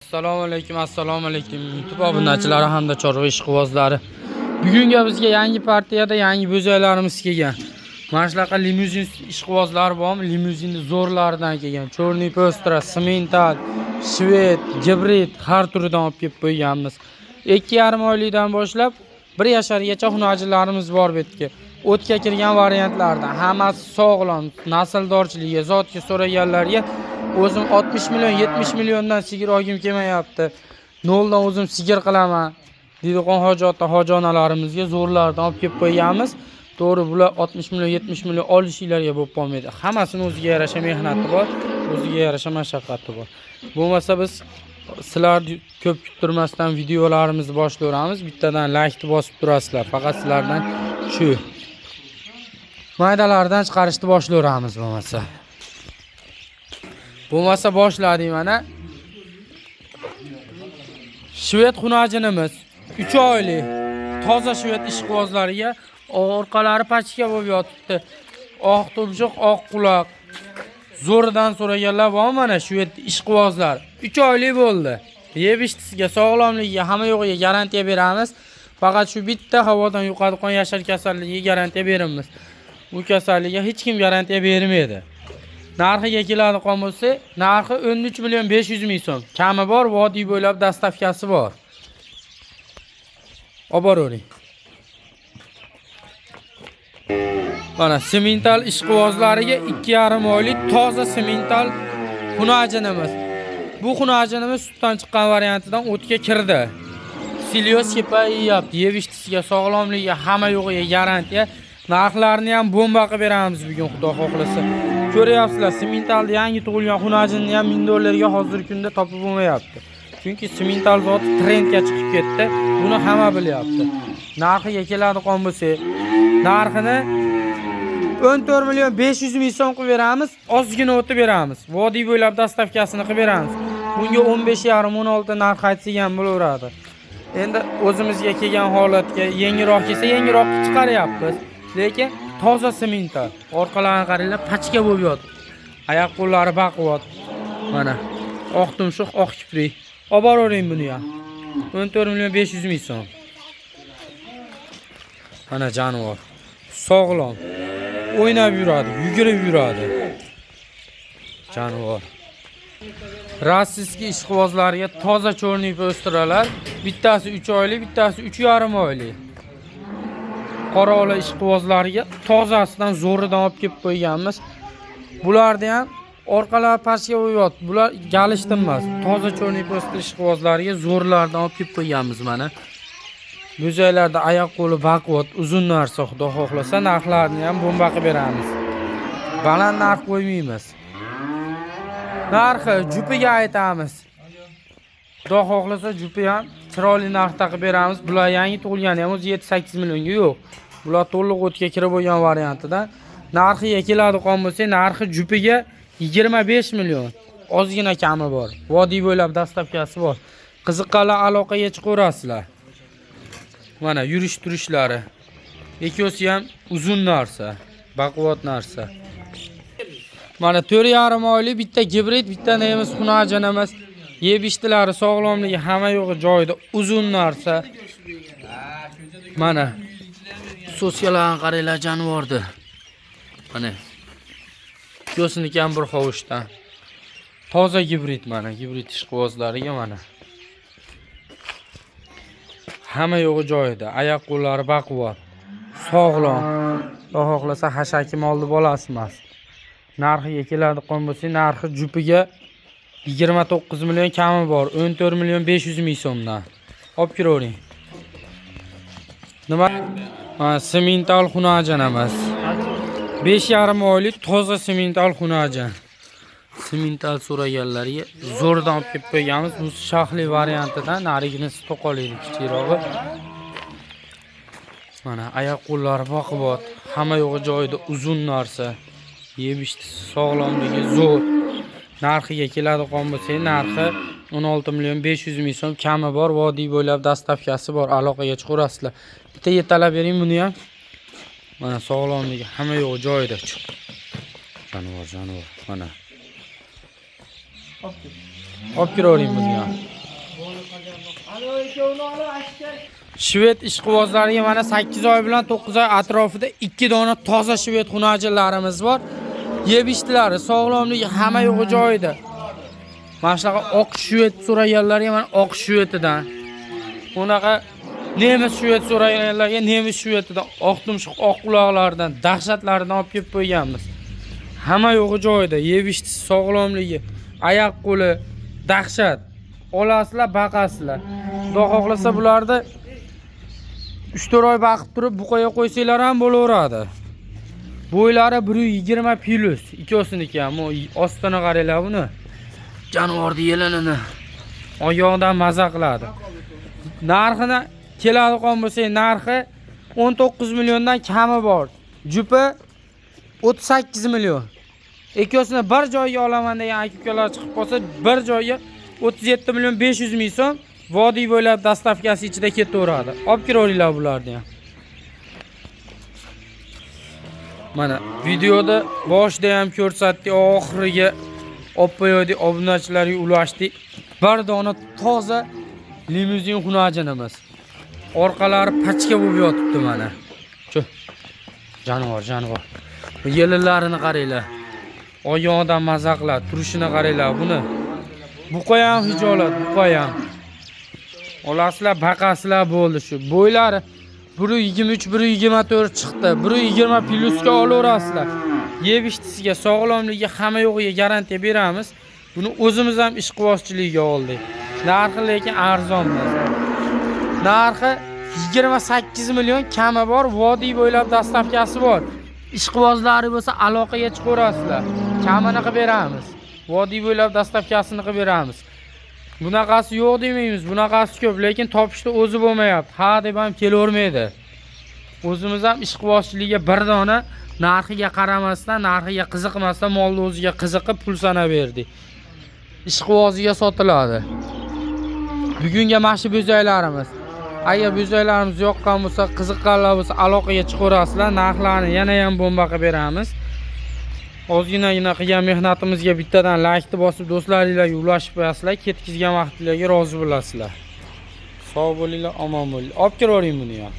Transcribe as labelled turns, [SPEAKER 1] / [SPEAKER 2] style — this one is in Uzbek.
[SPEAKER 1] Assalomu alaykum YouTube obunachilari hamda chorva ishqibozlari. Bugungi bizga yangi partiyada yangi bo'zaylarimiz kelgan. Mana shunaqa limuzin ishqibozlar bormi? Limuzinni zo'rlaridan kelgan. Chorniy Postra, Simental, Shved, Gibrid har turidan olib kelib qo'yganmiz. 2,5 oylikdan boshlab 1 yashargacha xunojilarimiz bor bu yerga. O'tga kirgan variantlardan hammasi sog'lom, nasldorchiligi, zotga so'raganlarga o'zim 60 million, 70 milliondan sigir olgim kelmayapti. Noldan o'zim sigir qilaman. Deydigan hojonalarimizga zo'rlardan olib kelib qo'yganmiz. To'g'ri, bular 60 million, 70 million olishinglarga bo'lib qolmaydi. Hammasini o'ziga yarasha mehnati bor, o'ziga yarasha mashaqqati bor. Bo'lmasa biz sizlar ko'p kuttirmasdan videolarimizni boshlayveramiz. Bittadan like bosib turasizlar. Faqat sizlardan shu maydalardan chiqarishni boshlayveramiz bo'lmasa. Boshladik mana. Shved xunajinimiz 3 oylik. Toza shved ishqibozlariga orqalari pachka bo'lib yotibdi. Oq tumshuq, oq quloq. Zo'ridan so'raganlar bor mana shved ishqibozlar. 3 oylik bo'ldi. Yeb ichtishiga, sog'lomligiga, hamma yo'g'iga garantiya beramiz. Faqat shu bitta havodan yuqadigan yashar kasalligiga garantiya beramiz. Bu kasallikka hech kim garantiya bermaydi. Narxiga keladigan bo'lsa, narxi 13 million 500 ming so'm. Kami bor, vodiy bo'ylab dastavkasi bor. Oboravering. Mana Simental ishqibozlariga 2,5 oylik toza Simental xunajinimiz. Bu xunajinimiz sutdan chiqqan variantidan o'tga kirdi. Silios kepayapti, yeb ichtishiga, sog'lomligiga, hamma yo'g'iga garantiya. Narxlarni ham bomba qilib beramiz bugun, xudo xohlasa. Ko'ryapsizlar, Simentalni yangi tug'ilgan xunajinni ham $1000 ga hozirgi kunda topib bo'lmayapti. Chunki Simental zoti trendga chiqib ketdi. Buni hamma bilyapti. Narxiga keladigan bo'lsa, narxini 14 million 500 ming so'm qilib beramiz, ozgina o'tib beramiz. Vodiy bo'ylab dastavkasini qilib beramiz. Bunga 15,5-16 narx aytsak ham bo'laveradi. Endi o'zimizga kelgan holatga yangiroq kelsa, yangiroq chiqaryapmiz. Lekin toza Simental. Orqalarini qaranglar, pachka bo'lib yotibdi. Oyoq qo'llari baquvvat. Mana oq tumshuq, oq kiprik. Oboravering buni ham. 14 million 500 ming so'm. Mana jonivor. Sog'lom. O'ynab yuradi, yugurib yuradi. Jonivor. Rossiyskiy ishqibozlariga toza chorniy postralar, bittasi 3 oylik, bittasi 3,5 oylik. Qora ola ishqibozlariga tozasidan zo'ridan olib kelib qo'yganmiz. Bularda ham orqalar pastga o'yot. Bular galishtin emas. Toza chorniy postra ishqibozlariga zo'rlardan olib kelib qo'yganmiz mana. Bo'zaylarda oyoq qo'li baquvvat, uzun narsa, xudo xohlasa narxlarni ham bomba qilib beramiz. Baland narx qo'ymaymiz. Narxi jupiga aytamiz. Xudo xohlasa jupi ham chiroyli narxda qilib beramiz. Bular yangi tug'ilgani ham o'zi 7-8 millionga yo'q. Bular to'liq o'tga kirib bo'lgan variantidan. Narxiga keladigan bo'lsa, narxi jupiga 25 million. Ozgina kami bor. Vodiy bo'ylab dastavkasi bor. Qiziqqanlar aloqaga chiqaverasizlar. Mana yurish turishlari. Ekosi ham uzun narsa, baquvvat narsa. Mana 4,5 oylik bitta gibrid, bitta nemis xunajinimiz. Yeb ichtilari, sog'lomligi hamma yo'g'i joyida, uzun narsa. Mana sosiyalarni qaranglar, jonivordi. Mana ko'siniki ham bir hovuchdan. Toza gibrid mana, gibrid ishqibozlariga mana. Hamma yo'g'i joyida, oyoq qo'llari baquvvat, sog'lom. Xudo xohlasa hashaki molni bolasi emas. Narxiga keladigan bo'lsa, narxi jupiga 29 million kami bor. 14 million 500 ming so'mdan. Olib kiravering. Nima? Simental xunajin emas. 5,5 oylik toza Simental xunajin. Simental so'raganlarga zo'rdan olib kelib qo'yganmiz. Bu shoxli variantidan, narigini to'qolaydi kichikroqi. Mana oyoq qo'llari baquvvat, hamma yo'g'i joyida, uzun narsa. Yeb ichtish, sog'lomligi zo'r. Narxiga keladigan bo'lsa, narxi 16 million 500 ming so'm, kami bor, vodiy bo'ylab dastavkasi bor. Aloqaga chiqaverasizlar. Bitta yetalab bering buni ham. Mana sog'lomligi hamma yo'g'i joyida. Jonivor. Mana. Olib kiravering buni ham. Shved ishqibozlariga mana 8 oy bilan 9 oy atrofida 2 dona toza shved xunajinlarimiz bor. Yeb ichdilar, sog'lomligi hamma yo'g'i joyida. Mana shunaqa oq shved so'raganlarga mana oq shvedidan. Unaqa nemis shved so'raganlarga nemis shvedidan, oq tumshuq oq quloqlardan, dahshatlaridan olib kelib qo'yganmiz. Hamma yo'g'i joyida, yeb ichdi, sog'lomligi, oyoq qo'li dahshat. Olasizlar, baqasizlar. Xudo xohlasa bularda 3-4 oy baqib turib buqaga qo'ysanglar ham bo'laveradi. Bo'ylari 120 plus, ikkosiniki ham. Ostini qaranglar buni. Jonivorning yelinini oyog'idan maza qiladi. Narxini keladigan bo'lsa, narxi 19 milliondan kami bor. Jupi 38 million. Ikkosini bir joyga olaman degan aka-ukalar chiqib qolsa, bir joyga 37 million 500 ming so'm vodiy bo'ylab dastavkasi ichida ketaveradi. Olib kiraveringlar bularni ham. Mana videoda boshida ham ko'rsatdik, oxiriga olib qo'ydik, obunachilarga ulashdik. Bir dona toza limuzin xunajinimiz. Orqalari pachka bo'lib yotibdi mana. Shu jonivor. Bu yelinlarini qaranglar. Oyog'idan maza qiladi, turishini qaranglar buni. Buqa ham hijolat, buqa ham. Olasizlar, baqasizlar bo'ldi shu. Bo'ylari 123, 124 chiqdi. 120 plusga olaverasizlar. Yeb ichtishiga, sog'lomligiga hamma yo'g'iga garantiya beramiz. Buni o'zimiz ham ishqibozchiligiga oldik. Narxi lekin arzon emas. Narxi 28 million kami bor, vodiy bo'ylab dastavkasi bor. Ishqibozlari bo'lsa aloqaga chiqaverasizlar. Kamini qilib beramiz. Vodiy bo'ylab dastavkasini qilib beramiz. Bunaqasi yo'q demaymiz, bunaqasi ko'p, lekin topishda o'zi bo'lmayapti. Ha deb ham kelavermaydi. O'zimiz ham ishqibozchiligiga bir dona narxiga qaramasdan, narxiga qiziqmasdan molni o'ziga qiziqib pul sanab berdik. Ishqiboziga sotiladi. Bugunga mana shu bo'zaylarimiz. Agar bo'zaylarimiz yoqqan bo'lsa, qiziqqanlar bo'lsa aloqaga chiqaverasizlar. Narxlarni yana ham bomba qilib beramiz. Ozgina qilgan mehnatimizga bittadan laykni bosib do'stlaringizga ulashib qo'yasizlar, ketkizgan vaqtingizga rozi bo'lasizlar. Sog' bo'linglar, omon bo'linglar. Olib kiravering buni ham.